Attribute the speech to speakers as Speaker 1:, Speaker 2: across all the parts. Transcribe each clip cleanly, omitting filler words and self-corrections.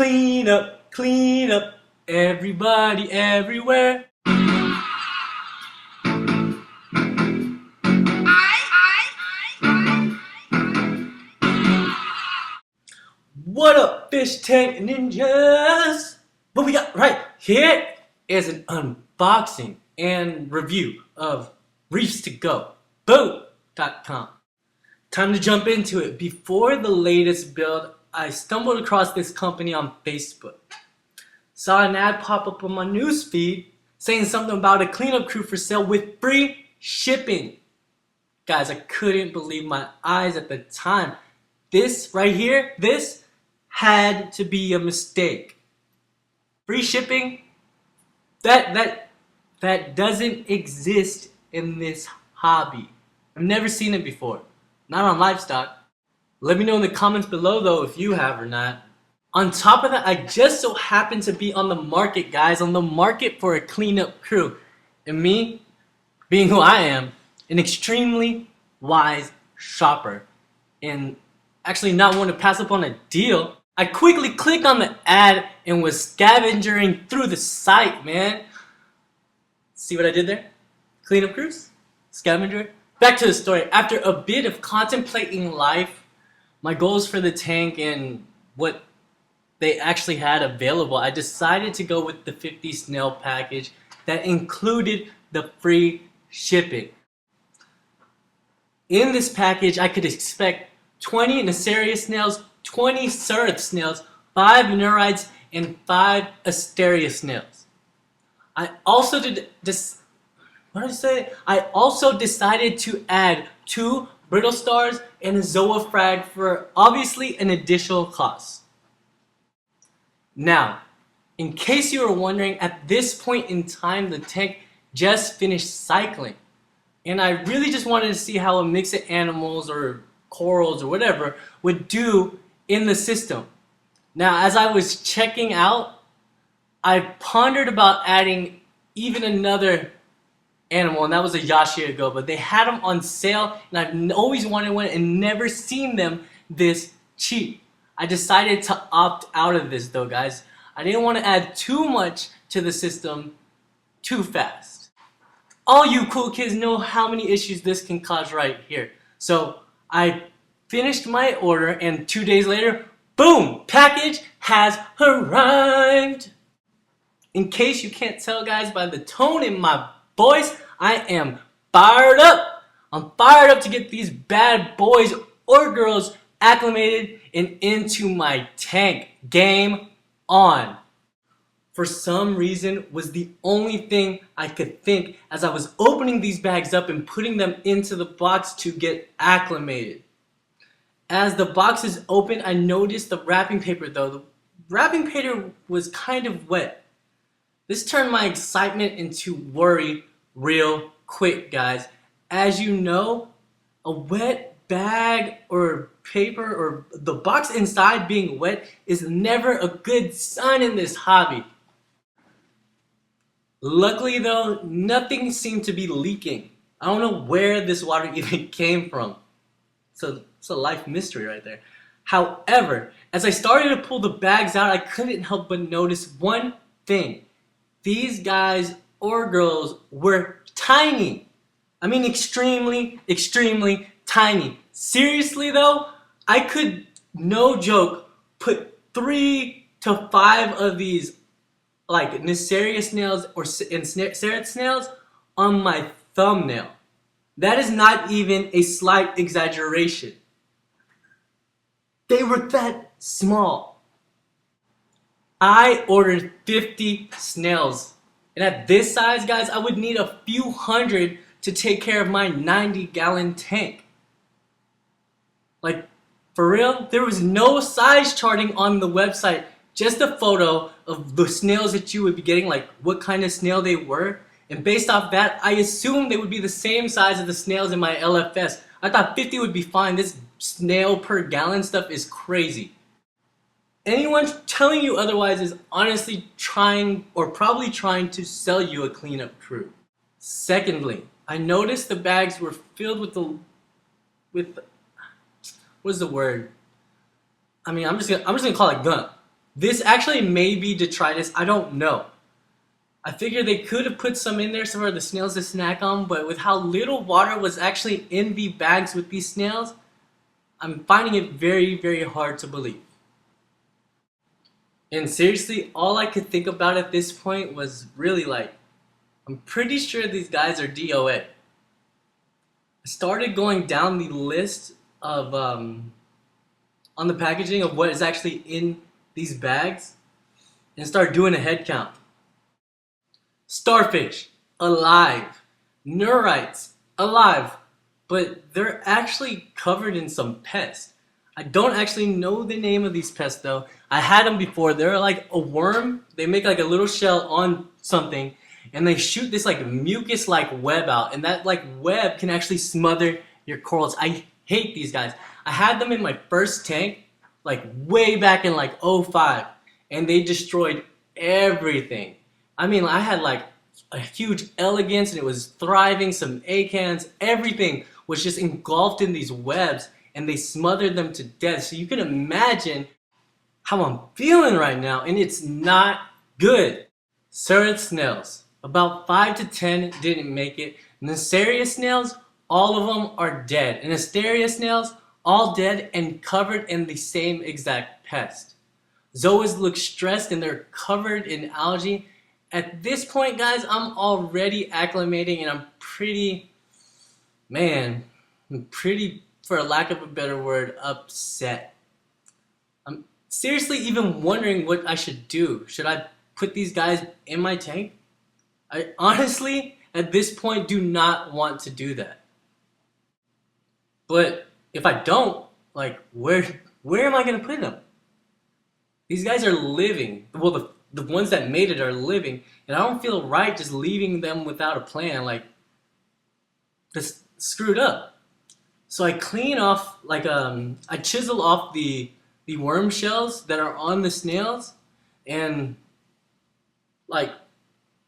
Speaker 1: clean up, everybody everywhere. What up, fish tank ninjas? What we got right here is an unboxing and review of reefs2go.com. Time to jump into it. Before the latest build, I stumbled across this company on Facebook. Saw an ad pop up on my newsfeed saying something about a cleanup crew for sale with free shipping. Guys, I couldn't believe my eyes at the time. This right here, this had to be a mistake. Free shipping? That doesn't exist in this hobby. I've never seen it before. Not on livestock. Let me know in the comments below though if you have or not. On top of that, I just so happen to be on the market, guys. On the market for a cleanup crew. And me, being who I am, an extremely wise shopper. And actually not want to pass up on a deal, I quickly clicked on the ad and was scavenging through the site, man. See what I did there? Cleanup crews? Scavenger? Back to the story. After a bit of contemplating life, my goals for the tank and what they actually had available, I decided to go with the 50 snail package that included the free shipping. In this package, I could expect 20 nassarius snails, 20 Cerith snails, 5 Nerites, and 5 astrea snails. I also decided to add 2 brittle stars and a zoa frag for obviously an additional cost. Now, in case you were wondering, at this point in time, the tank just finished cycling. And I really just wanted to see how a mix of animals or corals or whatever would do in the system. Now, as I was checking out, I pondered about adding even another animal, and that was a Yashiago, but they had them on sale, and I've always wanted one and never seen them this cheap. I decided to opt out of this though, guys. I didn't want to add too much to the system too fast. All you cool kids know how many issues this can cause right here. So I finished my order, and 2 days later, boom, package has arrived. In case you can't tell, guys, by the tone in my voice, I am fired up. I'm fired up to get these bad boys or girls acclimated and into my tank. Game on. For some reason, was the only thing I could think as I was opening these bags up and putting them into the box to get acclimated. As the box is open, I noticed the wrapping paper though. The wrapping paper was kind of wet. This turned my excitement into worry real quick, guys. As you know, a wet bag or paper or the box inside being wet is never a good sign in this hobby. Luckily though, nothing seemed to be leaking. I don't know where this water even came from. So it's a life mystery right there. However, as I started to pull the bags out, I couldn't help but notice one thing. These guys or girls were tiny. I mean extremely, extremely tiny. Seriously though, I could, no joke, put 3 to 5 of these like nassarius snails or Cerith snails on my thumbnail. That is not even a slight exaggeration. They were that small. I ordered 50 snails. And at this size, guys, I would need a few hundred to take care of my 90-gallon tank. Like, for real, there was no size charting on the website. Just a photo of the snails that you would be getting, like what kind of snail they were. And based off that, I assumed they would be the same size as the snails in my LFS. I thought 50 would be fine. This snail per gallon stuff is crazy. Anyone telling you otherwise is honestly trying or probably trying to sell you a cleanup crew. Secondly, I noticed the bags were filled with what's the word? I mean, I'm just gonna call it gunk. This actually may be detritus, I don't know. I figured they could have put some in there for the snails to snack on, but with how little water was actually in the bags with these snails, I'm finding it very, very hard to believe. And seriously, all I could think about at this point was really like, I'm pretty sure these guys are DOA. I started going down the list of, on the packaging of what is actually in these bags and start doing a head count. Starfish, alive. Nerites, alive. But they're actually covered in some pests. I don't actually know the name of these pests though. I had them before. They're like a worm. They make like a little shell on something and they shoot this like mucus like web out, and that like web can actually smother your corals. I hate these guys. I had them in my first tank like way back in like '05 and they destroyed everything. I mean, I had like a huge elegance and it was thriving, some acans, everything was just engulfed in these webs and they smothered them to death. So you can imagine how I'm feeling right now, and it's not good. Cerith snails, about 5 to 10 didn't make it. Nassarius snails, all of them are dead. And astrea snails, all dead and covered in the same exact pest. Zoas look stressed and they're covered in algae. At this point, guys, I'm already acclimating and I'm pretty, for lack of a better word, upset. I'm seriously even wondering what I should do. Should I put these guys in my tank? I honestly, at this point, do not want to do that. But if I don't, like, where am I going to put them? These guys are living. Well, the ones that made it are living, and I don't feel right just leaving them without a plan. Like, just screwed up. So I clean off, like, I chisel off the worm shells that are on the snails, and like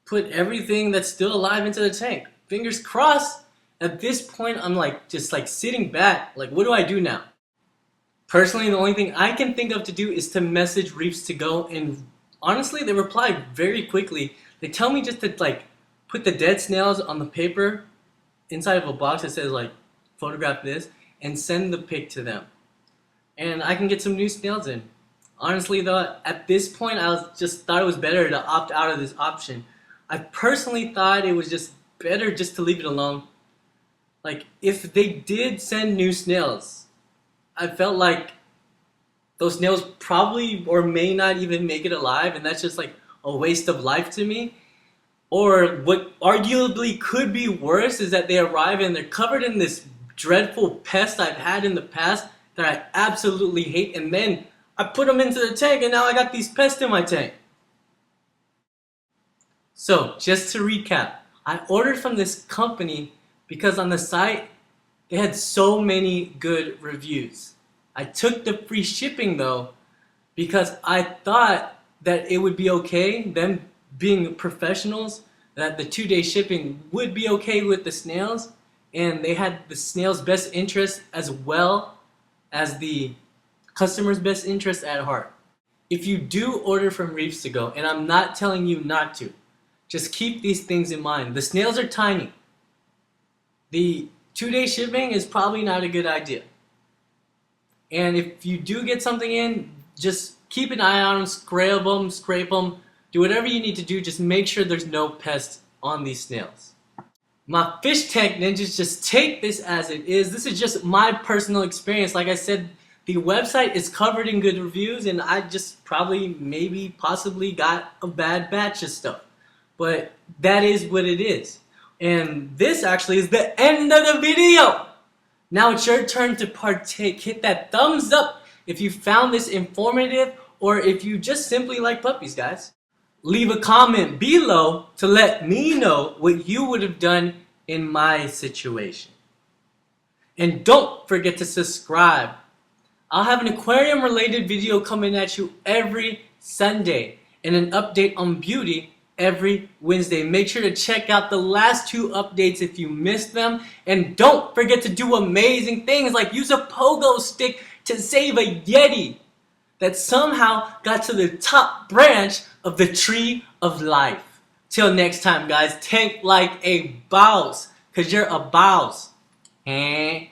Speaker 1: put everything that's still alive into the tank. Fingers crossed. At this point, I'm like just like sitting back. Like, what do I do now? Personally, the only thing I can think of to do is to message Reefs to Go, and honestly, they reply very quickly. They tell me just to like put the dead snails on the paper inside of a box that says like photograph this and send the pic to them, and I can get some new snails in. Honestly though, at this point I just thought it was better to opt out of this option. I personally thought it was just better just to leave it alone. Like, if they did send new snails, I felt like those snails probably or may not even make it alive, and that's just like a waste of life to me. Or what arguably could be worse is that they arrive and they're covered in this dreadful pest I've had in the past that I absolutely hate, and then I put them into the tank and now I got these pests in my tank. So, just to recap, I ordered from this company because on the site they had so many good reviews. I took the free shipping though because I thought that it would be okay, them being professionals, that the 2-day shipping would be okay with the snails, and they had the snails' best interest as well as the customer's best interest at heart. If you do order from Reefs to Go, and I'm not telling you not to, just keep these things in mind. The snails are tiny. The 2-day shipping is probably not a good idea. And if you do get something in, just keep an eye on them, scrape them, do whatever you need to do. Just make sure there's no pests on these snails. My fish tank ninjas, just take this as it is. This is just my personal experience. Like I said, the website is covered in good reviews, and I just probably, maybe, possibly got a bad batch of stuff. But that is what it is. And this actually is the end of the video. Now it's your turn to partake. Hit that thumbs up if you found this informative, or if you just simply like puppies, guys. Leave a comment below to let me know what you would have done in my situation. And don't forget to subscribe. I'll have an aquarium related video coming at you every Sunday, and an update on beauty every Wednesday. Make sure to check out the last 2 updates if you missed them. And don't forget to do amazing things like use a pogo stick to save a Yeti. that somehow got to the top branch of the tree of life. Till next time, guys, tank like a boss, cause you're a boss. Eh?